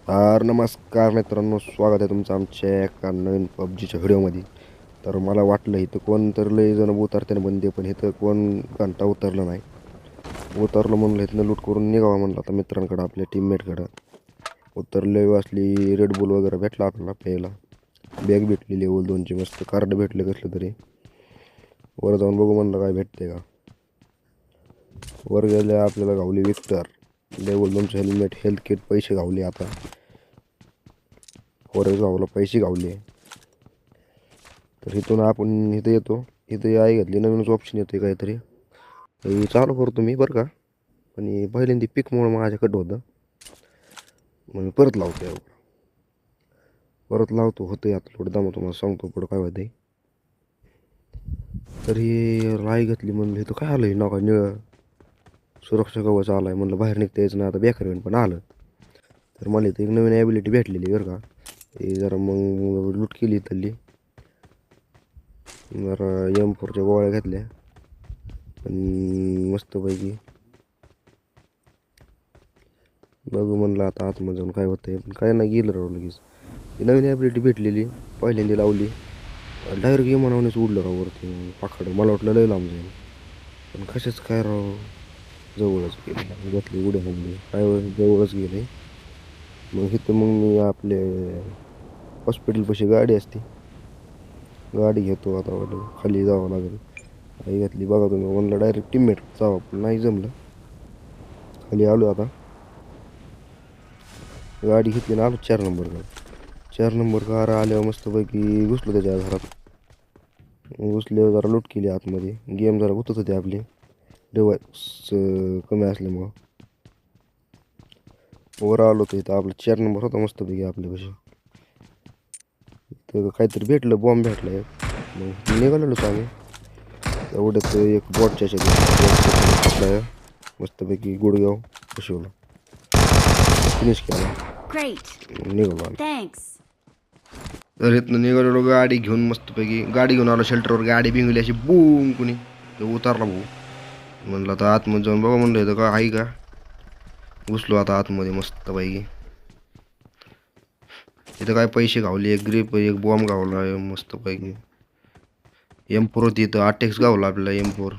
तर नमस्कार मित्रांनो, स्वागत आहे तुमचं आमच्या एका नवीन पबजीच्या व्हिडिओमध्ये. तर मला वाटलं इथं कोण तर लय जण उतरते बंदे, पण इथं कोण घंटा उतरलं नाही. उतरलं म्हणलं इथनं लूट करून निघावं म्हणलं आता मित्रांकडं, आपल्या टीममेटकडं. उतरले असली रेड बुल वगैरे भेटला आपल्याला प्यायला. बॅग भेटली लेवल 2ची, मस्त कार्ड भेटले कसलं तरी. वर जाऊन बघू म्हणलं काय भेटते का. वर गेले आपल्याला गावली विक्टर लेवल 2चं हेल्मेट, हेल्थ किट, पैसे गावले आता. फॉरेस्ट भाऊला पैसे गावले. तर इथून आपण इथं येतो. इथं आई घातली, नवीनच ऑप्शन येते काहीतरी. हे चालू करतो मी बरं का, पण पहिल्यांदा पिकमुळं माझ्याकडं होतं. मग मी परत लावतो यावर, परत लावतो. होतं आता थोडं दमा, तुम्हाला सांगतो पुढं काय होतं. तर ही राई घातली म्हणलं इथं काय आलं, नका निळं सुरक्षा कवच आलाय. म्हणलं बाहेर निघता यायचं ना आता, बेकार होईन, पण आलं. तर मला इथं एक नवीन ॲबिलिटी भेटलेली बरं का. हे जरा मग लूट केली इथली. जरा M4च्या गोळ्या घातल्या, पण मस्तपैकी बघू म्हणलं आता आतमध्ये जाऊन काय होतंय. पण काय नाही, गेलं राव लगेच. ती नवीन ॲबिलिटी भेटलेली, पहिल्यांदा लावली, डायरेक्ट विमानावरच उडलं राव वरती पाखडं. मला वाटलं लय लांब जाईल, पण कशाच काय राव, जवळच गेलं. घेतली उड्या म्हणली काय, जवळच गेले. मग इथं मग मी आपले हॉस्पिटलपाशी गाडी असते, गाडी घेतो. आता खाली जावं लागेल. आई घातली बघा तुम्ही, म्हणलं डायरेक्ट टीममेट जावं, पण नाही जमलं. खाली आलो आता, गाडी घेतली ना आलो 4 नंबर. 4 नंबर कार आल्यावर मस्तपैकी घुसलो त्याच्या घरात. घुसल्यावर जरा लूट केली आतमध्ये. गेम जरा गुतत होते आपली, डिवाइस कमी असल्यामुळं. वर आलो तर इथं आपलं 4 नंबर होता मस्तपैकी आपल्यापाशी. तर काहीतरी भेटलं, बॉम्ब भेटला एक. मग निघालेलोच आम्ही. एवढ्यात एक बॉटच्या शेतात मस्तपैकी गुडगाव बसवलं, फिनिश केला, निघालो आम्ही. तर इथनं निघालेलो गाडी घेऊन मस्तपैकी. गाडी घेऊन आलो शेल्टरवर, गाडी भिंगली अशी बूम, कुणी उतारला भाऊ. म्हणलं आता आतमध्ये जाऊन बघा म्हणलं इथं का आहे का. घुसलो आता आतमध्ये मस्तपैकी. इथं काय पैसे गावले, एक ग्रिप, एक बॉम्ब गावला मस्तपैकी. M4 होती इथं, 8x गावला आपल्याला M4.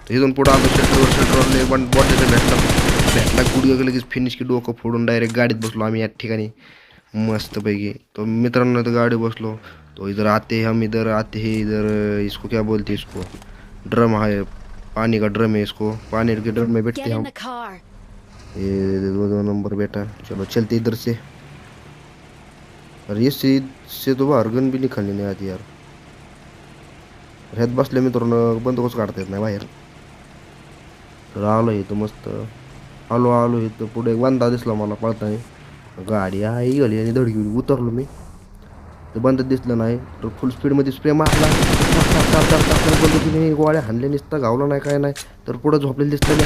तर इथून पुढं आलो शेल्टरवर पण बॉटल भेटला गुडघा गेलं की फिनिश की डोकं फोडून डायरेक्ट गाडीत बसलो आम्ही या ठिकाणी मस्तपैकी. तो मित्रांनो तर गाडी बसलो. तो इधर आते हम इधर आते हैं, इधर इसको क्या बोलते हैं, इसको ड्रम है, पानी का ड्रम है, इसको पानी के ड्रम में बैठते हम. ये 2 नंबर बेटा, चलो चलते इधर से. अरे से तो बाहेर गन भी निघाली नाही आधी यार. ह्यात बसले मित्रांनो, बंदोबस्त काढता येत नाही बाहेर. तर आलो इथं मस्त, आलो इथं पुढे एक बंदा दिसला मला पळताना. गाडी आई गेली आणि धडकी उतरलो मी. तर बंद दिसलं नाही, तर फुल स्पीडमध्ये स्प्रे मारला. बंदुकीने गोळ्या हाणल्या, निसता गावला नाही काय नाही. तर पुढं झोपलेलं दिसलं,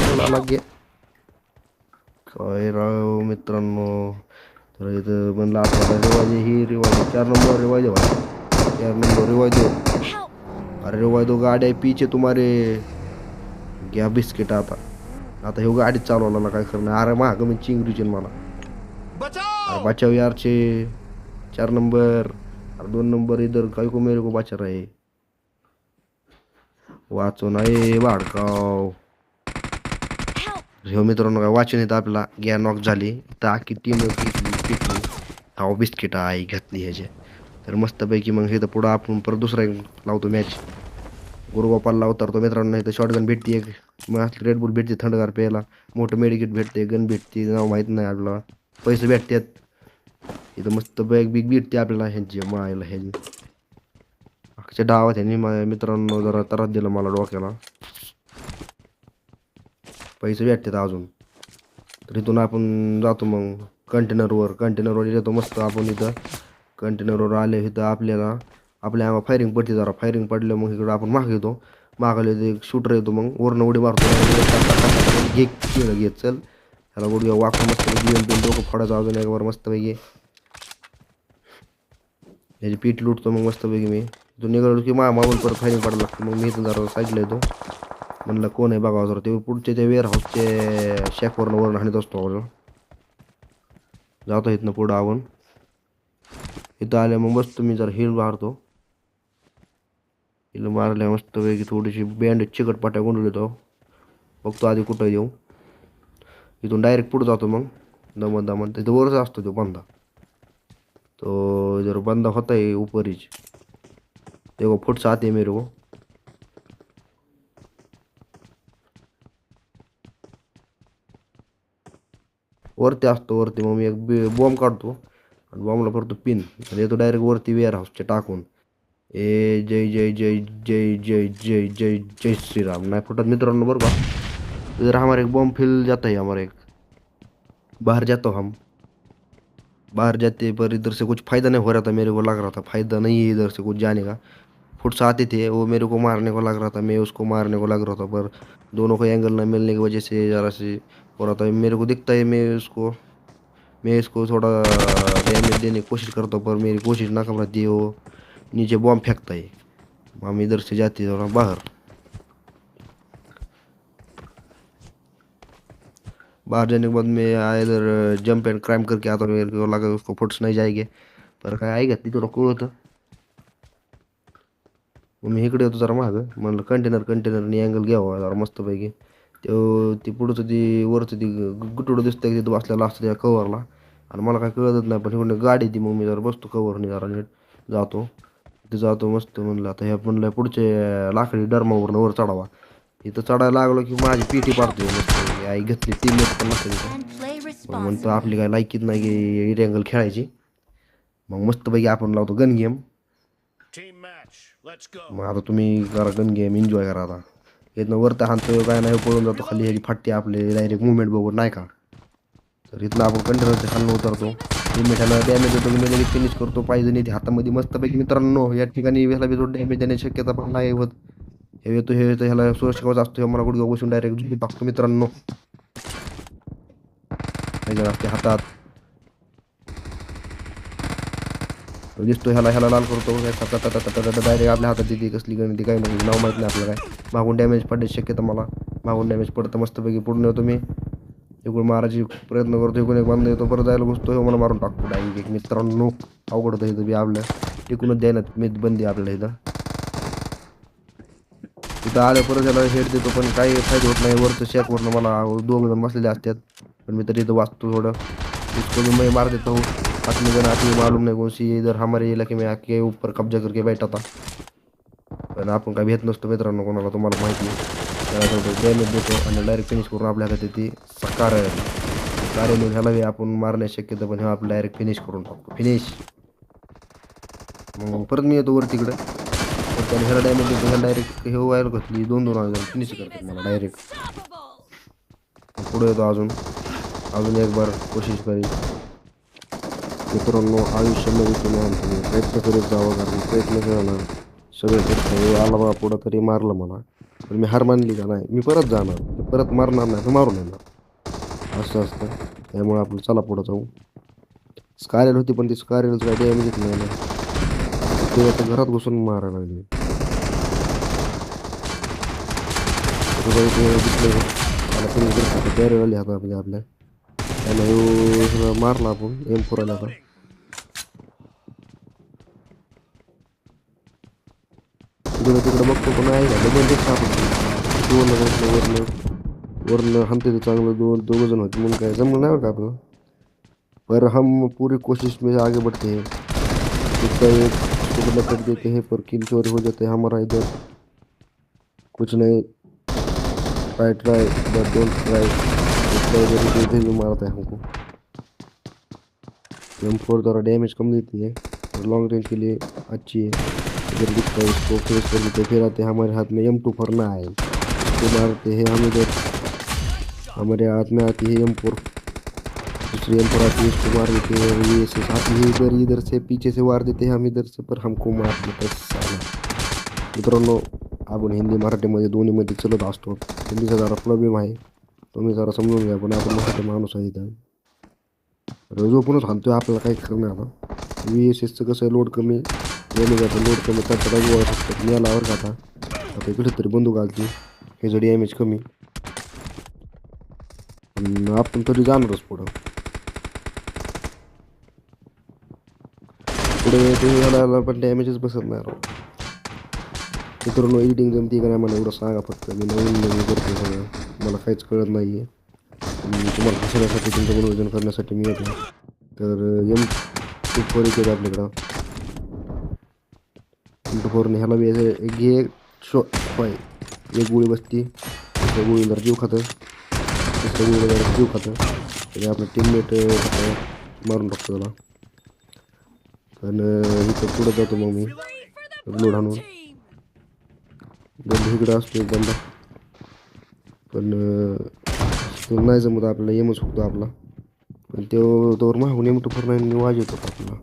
हल्ला लागे काय राव मित्रांनो. तर इथं म्हणलं आपल्याला रिवाज, ही रिवाज 4 नंबर रिवाज आहे, 4 नंबर रिवाज दो. अरे रिवाज दो, गाड्या पीछे तुम्हारे, घ्या बिस्किट. आता हे गाडीत चालवला ना काय करणार. अरे माग मी चिंगरीचे मला, अरे बचाव यारचे. 4 नंबर, अरे 2 नंबर इधर काय को मेरे को बचा रहे, वाचो नाही भाडकाव. हे मित्रांनो काय वाचून येतं आपल्याला, गॅ नॉक झाली तर आखी टीम पिकली. हाव बिस्किट आई घातली ह्याच्या. तर मस्तपैकी मग हे तर पुढं आपण परत दुसरा लावतो मॅच. गुरुगोपालला उतरतो मित्रांनो. इथं शॉटगन भेटते एक, मग रेडबुल भेटते थंडगार प्यायला, मोठं मेडिकेट भेटते, गन भेटते, नाव माहीत नाही आपल्याला, पैसे भेटतात. इथं मस्त बॅग बिग भेटते आपल्याला ह्यांची मायला ह्याची. अक्षय डावात ह्यांनी मित्रांनो जरा त्रास दिला मला डोक्याला. पैसे भेटतात अजून. तर इथून आपण जातो मग कंटेनरवर येतो मस्त आपण. इथं कंटेनरवर आले, इथं आपल्याला आपल्या अंगा फायरिंग पडते. जरा फायरिंग पडलं मग इकडं आपण मागे येतो. मागायला एक शूटर येतो, मग वरनं उडी मारतो. घेत चल ह्याला उडी वाकून मस्त डोकं फोडायचं अजून एकवर मस्तपैकी. ह्याची पीठ लुटतो मग मस्तपैकी मी. इथून निघालो की मागून परत फायरिंग पडायला लागतं. मग मी इथून जरा साईडला येतो, म्हणलं कोण आहे बघावं जरा. ते पुढचे ते वेअर हाऊसचे शॅकवरनं हाणत असतो. जातो इथनं पुढं आपण. इथं आल्या मग मस्त मी जरा हिल मारतो. हिल मारल्या मस्त पैकी थोडीशी बँड चिकटपाट्या गुंडवतो. बघतो आधी कुठं येऊ. इथून डायरेक्ट पुढं जातो मग दमन दमन. तिथं वरच असतो तो बंदा. तो इधर बंदा होता है ऊपर ही. देखो फुट से आती है मेरे को. वरती असतो वरती. मग मी एक बॉम्ब काढतो आणि बॉम्बला पडतो पिन आणि येतो डायरेक्ट वरती वेअर हाऊसचे टाकून. जय जय जय जय जय जय जय जय श्रीराम. नाही फुटत मित्रांनो बरं का. इधर हमारा एक बॉम्ब फिल जाता है. हमारा एक बाहर जाता हूँ हम. बाहर जाते पर इधर से कुछ फ़ायदा नहीं हो रहा था. मेरे को लग रहा था फ़ायदा नहीं है इधर से कुछ जाने का. फुट से आते थे वो मेरे को मारने को लग रहा था. मैं उसको मारने को लग रहा था पर दोनों को एंगल ना मिलने की वजह से ज़रा सी हो रहा था. मेरे को दिखता है मैं इसको थोड़ा डैमेज देने की कोशिश करता हूँ पर मेरी कोशिश नाकाम रहती है. वो नीचे बॉम्ब फेंकता है. हम इधर से जाते थोड़ा बाहर. बाहर जाने के बाद मैं इधर जंप एंड क्राइम करके आता हूँ. मेरे को लगा उसको फुट्स नाही जाएगे पर काय आहे घातली तुला कळ होतं. मग मी इकडे होतो जरा मागं. म्हणलं कंटेनरनी अँगल घ्यावा जरा मस्तपैकी. ती पुढचं ती वरचं ती गुटुडं दिसतंय की तिथं बसलेला असतं त्या कवरला. आणि मला काय कळतच नाही पण इकडे गाडी ती. मग मी जरा बसतो कवरनी जरा नीट जातो. तिथं जातो मस्त. म्हणलं आता ह्या म्हणलं पुढचे लाकडी डरमावरनं वर चढावा. इथं चढायला लागलो की माझी पीठी पाडतोय मस्त. आई घेतली टीममेट पण नसते तिथं. मग म्हणतो आपली काय लायकीच नाही की इरेंगल खेळायची. मग मस्तपैकी आपण लावतो गन गेम. मग आता तुम्ही करा गन गेम एन्जॉय करा. आता इथनं वरती हाणतो काय नाही पळून जातो खाली. ह्याची फाटते आपले डायरेक्ट मुवमेंट बघून नाही का. तर इथनं आपण कंटेनरच्या खालून उतरतो. टीममेटाला डॅमेज होतो की मी लगेच फिनिश करतो. पाहिजे नाही ते हातामध्ये मस्तपैकी. मित्रांनो या ठिकाणी ह्याला बी डॅमेज देण्याची शक्यता पण नाही होत. हे येतो ह्याला सुरक्षित असतो. हे मला गुडघा बसून डायरेक्ट झोपी टाकतो मित्रांनो. असते हातात दिसतो. ह्याला लाल करतो. डायरेक्ट आपल्या हातात येते कसली गणिती काही नाही. नाव माहीत नाही आपलं काय. मागून डॅमेज पडण्याची शक्यता मला. मागून डॅमेज पडतं मस्तपैकी. पुढून येतो मी. इकडून मारायची प्रयत्न करतो. इकडून एक बांधून येतो. परत जायला बसतो. हे मला मारून टाकतो डायरेक्ट एक. मित्रांनो अवघड होतं इथं बी आपल्या. टिकूनच द्यायला मी बंदी आपल्याला इथं. इथं आलं परत त्याला हेड देतो पण काही फायदा होत नाही. वरचं शेकवरनं मला 2 जण बसलेले असतात पण मी तरी इथं वाचतो थोडं. इसको भी मैं मार देता हूँ. अपनी गन आती है मालूम नहीं कौन सी. इधर हमारे इलाके में आके ऊपर कब्जा करके बैठा था. पण आपण काय भेट नसतो मित्रांनो कोणाला. तुम्हाला माहिती आहे. त्याला थोडं डॅमेज देतो आणि डायरेक्ट फिनिश करून आपल्या हातात ती कार्यालय ह्याला आपण मारण्याची शक्यता पण हे आपलं डायरेक्ट फिनिश करून टाकतो. फिनिश. मग परत मी येतो वर तिकडं. तर त्याने ह्याला डॅमेज देतो. ह्याला डायरेक्ट हे व्हायला घातली 2-2 फिनिश करतात मला डायरेक्ट. पुढे येतो अजून एक बार कोशिश करी. मित्रांनो आयुष्यामध्ये तुम्ही प्रयत्न करीत जावं. कारण प्रयत्न केला सगळे करतो. आला बा पुढं तरी मारलं मला पण मी हार मानली का नाही. मी परत जाणार. परत मारणार नाही तर मारून येणार असं असतं. त्यामुळे आपलं चला पुढं जाऊ. स्कारेल होती पण ती स्कारेलचं काय डॅमेज नाही ना. ते आता घरात घुसून मारायला लागली. दिसलं मला फिनिश कॅरेल आली आता आपल्या. त्याला सगळं मारला आपण. M4 आला आता. तिकडे बघतो पण आहे का डबल डेक सापडतो. वरनं हाणते ते चांगलं. दोघं जण होते म्हणून काय जमलं नाही का आपलं. पर हम पूरी कोशिश में आगे बढ़ते हैं. इसका एक बदला कर देते हैं पर किल चोरी हो जाते हैं हमारा इधर. कुछ नहीं ट्राई बट डोंट ट्राई. इसका इधर भी मारता है हमको. M4 ज़रा डैमेज कम देती है और लॉन्ग रेंज के लिए अच्छी है. इधर दिखता है इसको फेस कर देते. फिर आते हैं हमारे हाथ में M2 फरना है. इसको मारते हैं हम. इधर हमारे हाथ में आती है M4. दूसरी M4 आती है. इसको मार देते हैं. ये से आती है इधर से पीछे से मार देते हैं हम इधर से पर हमको मार देते साला. मित्रांनो आपण हिंदी मराठीमध्ये दोन्हीमध्ये चलत असतो. हिंदीचा जरा प्रॉब्लेम आहे. तुम्ही जरा समजून घ्या. पण आपण मराठी माणूस आहे इथं. झोपूनच हाणतोय आपल्याला काही करणार आता. VSSचं कसं लोड कमी गेलं जातं. लोड कमी त्याचा गोळा शकतात यालावर का आता इकडे तरी बंदूक घालते. हे जर डॅमेज कमी आपण तरी जाणारच पुढं. एवढे ते याला पण डॅमेजच बसत नाही राव. मित्रांनो एडिटिंग जमती का नाही मला एवढं सांगा फक्त. मी नवीन नवीन करतो सगळं, मला काहीच कळत नाही आहे. तुम्हाला हसण्यासाठी तुमचं मनोरंजन करण्यासाठी मी येतो. तर M24 येते आपल्याकडं. M24ने ह्याला बी एक होय, एक गोळी बसती, दुसऱ्या गोळीला जीव खातं, तिसऱ्या गोळीला जीव खातं. त्याने आपलं टीममेट मारून टाकतो त्याला. पण इथं पुढं जातो मग मी लोड आणून. बंद इकडं असतो एक बंदा, पण तो नाही जमत आपल्याला, एमच होतो आपला. पण तोवर मागून M24 वाजवतो आपल्याला.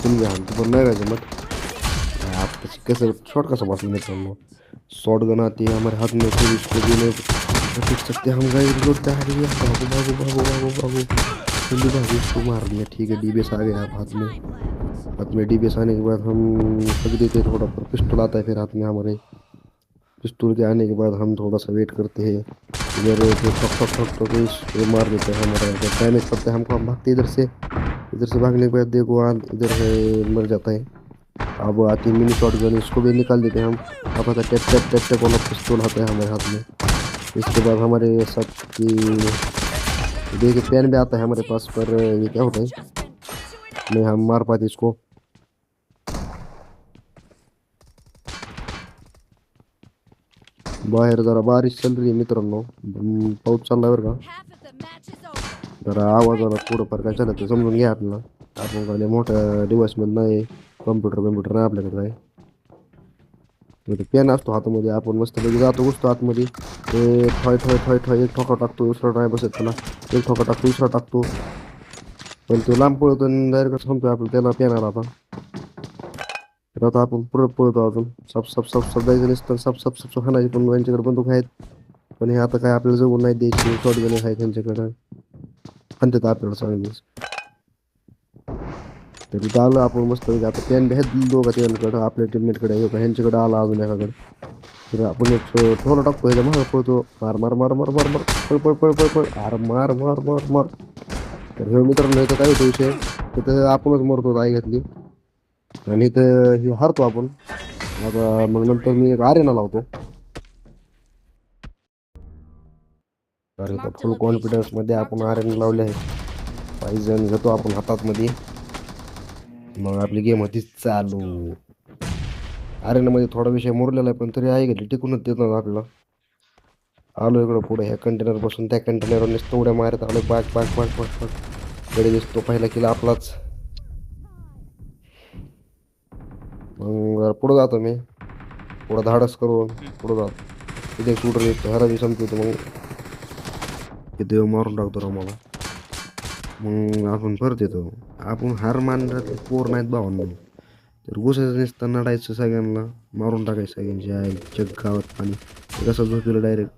तुम्ही घ्या पण नाही का जमत. आता कैसे शॉट कसा बसला मित्रांनो. शॉट गन आती है हमारे हाथ में, फिर इसको भी नहीं देख सकते हम। गाइस रिलोड पे आ रही है, भागो भागो भागो भागो भागो, जल्दी भागो, इसको मार दिया। ठीक है, डीबीएस आ गया हाथ में डीबीएस आने के बाद हम फक देते थोड़ा, पर पिस्टल आता है फिर हाथ में हमारे। पिस्टल के आने के बाद हम थोड़ा सा वेट करते हैं, इधर ठक ठक ठक ठक इसको मार देते हैं हमारा। जब डैमेज पड़ता है हमको, हम भागते इधर से भागने के बाद देखो इधर है मर जाता है। अब आती मिनी शॉट गन, इसको भी निकाल देते हैं हम। अब आता टैप टैप टैप टैप वाला पिस्तौल आता है हमारे हाथ में। इसके बाद हमारे साथ की देखिए पेन भी आता है हमारे पास, पर ये क्या होता है नहीं हम मार पाते इसको। बाहेर जरा बारिश चल रही है मित्रांनो, पाऊस चालला बरं का. जरा आवाजाला थोडंफार काय चालत समजून घ्या आपल्याला. आपण काय मोठ्या डिव्हाइसमध्ये नाही, कम्प्युटर नाही आपल्याकडे काय. पेन असतो हातामध्ये, आपण मस्त लगेच जातो घुसतो आतमध्ये, ते ठॉय ठॉय ठॉय ठॉय एक ठोका टाकतो, दुसरा नाही बसत त्याला, एक ठोका टाकतो, दुसरा टाकतो, पण तो लांब पळतो आणि डायरेक्ट संपतो आपलं. त्याला पेन आला आता आपण पुढं पळतो अजून. सप सप सप सप जायचं नसतं, सप सप सप हाणायचे, पण त्यांच्याकडे बंदूक आहेत, पण हे आता काय आपल्याला जवळ नाही द्यायची. शॉटगन आहे त्यांच्याकडं, हाणतात आपल्याला चांगलीच. तर तिथं आलं आपण मस्त. आता पेन बी आहेत दोघं त्यांकडं, आपल्या टीममेटकडे ह्यांच्याकडे आला अजून एकाकडे. तर आपण एक ठोला टाकतो, ह्याच्या मागं पळतो, मार मार मार मार मार मार पळ पळ पळ पळ पळ, अरे मार मार मार मार. तर हे मित्रांनो इथं काय होतं विषय, तिथं आपणच मरतो आई घातली आणि इथं हे हारतो आपण. आता मग नंतर मी एक आरेना लावतो. तर इथं फुल कॉन्फिडन्स मध्ये आपण आरेना लावले आहे. पायजन घेतो आपण हातात मध्ये, मग आपली गेम होती चालू. आरेना मध्ये थोडा विषय मोरलेला आहे, पण तरी आई घातली टिकूनच देतात आपल्याला. आलो इकडं पुढे ह्या कंटेनर बसून त्या कंटेनरवर नुसतं उड्या मारत आलो, पाक पाक पाक पाक पाक. कडे दिसतो पहिला किला आपलाच. मग पुढं जातो मी, पुढं धाडस करून पुढं जातो. तिथे शूटर दिसतो, ह्याला बी संपतो, मग तिथे मारून टाकतो राव मला. मग आपण परत येतो. आपण हार मानण्यातले पोर नाहीत भावांना, तर घुसायचं नसतं, नडायचं सगळ्यांना, मारून टाकायचं सगळ्यांची आहे जग गावात. पाणी कसं झोपलं डायरेक्ट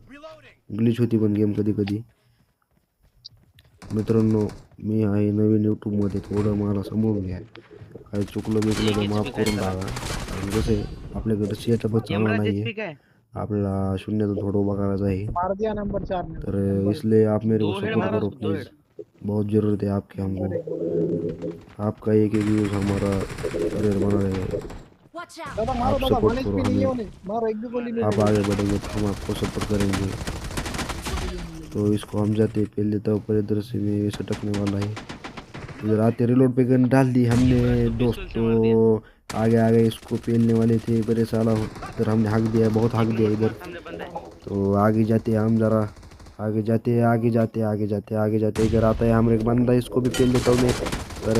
ग्लिच होती पण गेम कधी कधी. मित्रांनो मी आहे नवीन यूट्यूबमध्ये, थोडं मला समजून घ्या. काही चुकलं बिकलं तर माफ करून टाका. आणि कसं आहे आपल्याकडे सेटअपच चांगला नाही आहे, आपल्याला शून्यातून थोडं उभा करायचं आहे. तर इसलिए आप मेरे को सपोर्ट करो प्लीज़, बहुत ज़रूरत है आपकी हमको। आपका एक एक व्यूज़ हमारा करियर बना रहेगा। आप सपोर्ट करो हमें, आप आगे बढ़ेंगे तो हम आपको सपोर्ट करेंगे। तो इसको हम जाते पहले तो ऊपर इधर से भी सटकने वाला है। इधर आते रिलोड पे गन डाल दी हमने दोस्तों, आगे आगे इसको पेलने वाले थे बड़े साला, इधर हमने हाक दिया, बहुत हाक दिया इधर। तो आगे जाते हम, जरा आगे जाते आगे जाते आगे जाते आगे जाते। इधर आता है हमारे एक बंदा, इसको भी पेल देता हूँ मैं। पर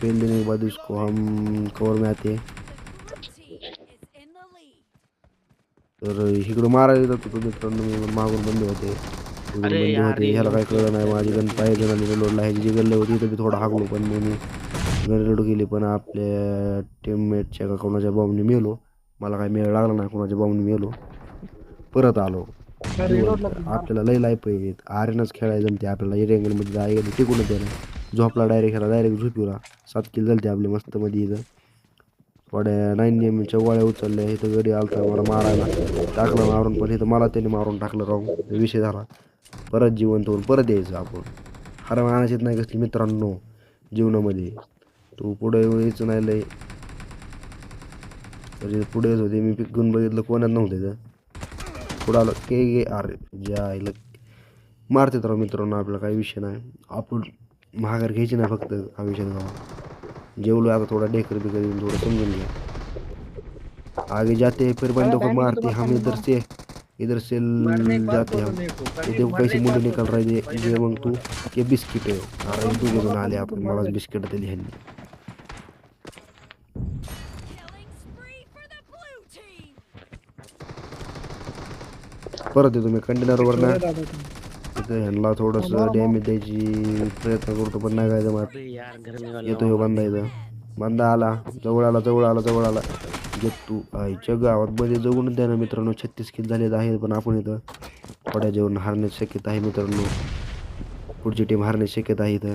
पेल देने के बाद इसको हम कवर में आते हैं, तर इकडं मारायला जात होतो मित्रांनो मी, मागून बंद होते, बंदी होते. ह्याला काय कळलं नाही, माझी गण पाहिजे झाली रिलोडला. ह्याची जी गल्ले होती तिथं बी थोडं हागलो, पण मी गन रिलोड केली, पण आपल्या टीममेटच्या का कोणाच्या बॉम्बनी मेलो. मला काय मेळ लागला नाही, कोणाच्या बॉम्बनी मेलो. परत आलो. आपल्याला लई लाईफ आहे, आरेनच खेळायला जमते आपल्याला. एरिंगलमध्ये जायला टिकूनच द्या नाही, झोपला डायरेक्ट, ह्याला डायरेक्ट झोपीला. 7 किल झालते आपले मस्त मध्ये. इथं थोड्या 9mm गोळ्या उचलल्या. इथं गडी आलता मला मारायला, टाकलं मारून, पण इथं मला त्याने मारून टाकलं राहून. विषय झाला, परत जिवंत होऊन परत यायचं आपण. हार मानायची नाही कसली मित्रांनो जीवनामध्ये. तू पुढे यायचं नाही लय. म्हणजे पुढे येत होते मी पिकून बघितलं कोणाच नव्हते तर पुढं आलं के अरे ज्या आईला मारते तर मित्रांनो. आपला काही विषय नाही. आपण महागार घ्यायची नाही फक्त आयुष्यात गावा. जेवलो आता थोडा डेकर बिकर येऊन थोडं समजून घ्या. आगे जाते हैं फिर बंदों को मारते हम इधर से जाते हम. ये देखो कैसे मुंडे निकल रहे ये मग तू के बिस्किट आहे. अरे दोघे जण आले आपण मलाच बिस्किट दिली ह्यांनी. परत येतो मी कंटेनरवर ना. तिथं ह्यांना थोडंसं डॅमेज द्यायची प्रयत्न करतो पण नाही काय जमत. येतो ह्यो बंदा इथं. बंदा आला जवळ आला घेत तू आईच्या गावात मध्ये जगून द्या ना मित्रांनो. 36 किल झालेत आहेत पण आपण इथं थोड्या जेवण हारण्याची शक्यता आहे मित्रांनो. पुढची टीम हारण्याची शक्यता आहे इथं.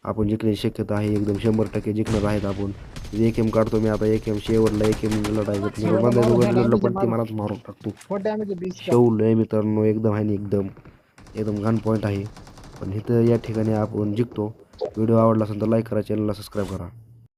आपण जिंकण्याची शक्यता आहे एकदम 100% जिंकणार आहेत आपण. एक एम काढतो मी आता. एक एम शेवटला एक एम लढायचं बंदा पण ती मलाच मारून टाकतो. शेवलंय मित्रांनो एकदम आहे एकदम गन पॉईंट आहे. पण इथं या ठिकाणी आपण जिंकतो. व्हिडिओ आवडला असेल तर लाईक करा, चॅनलला सबस्क्राईब करा.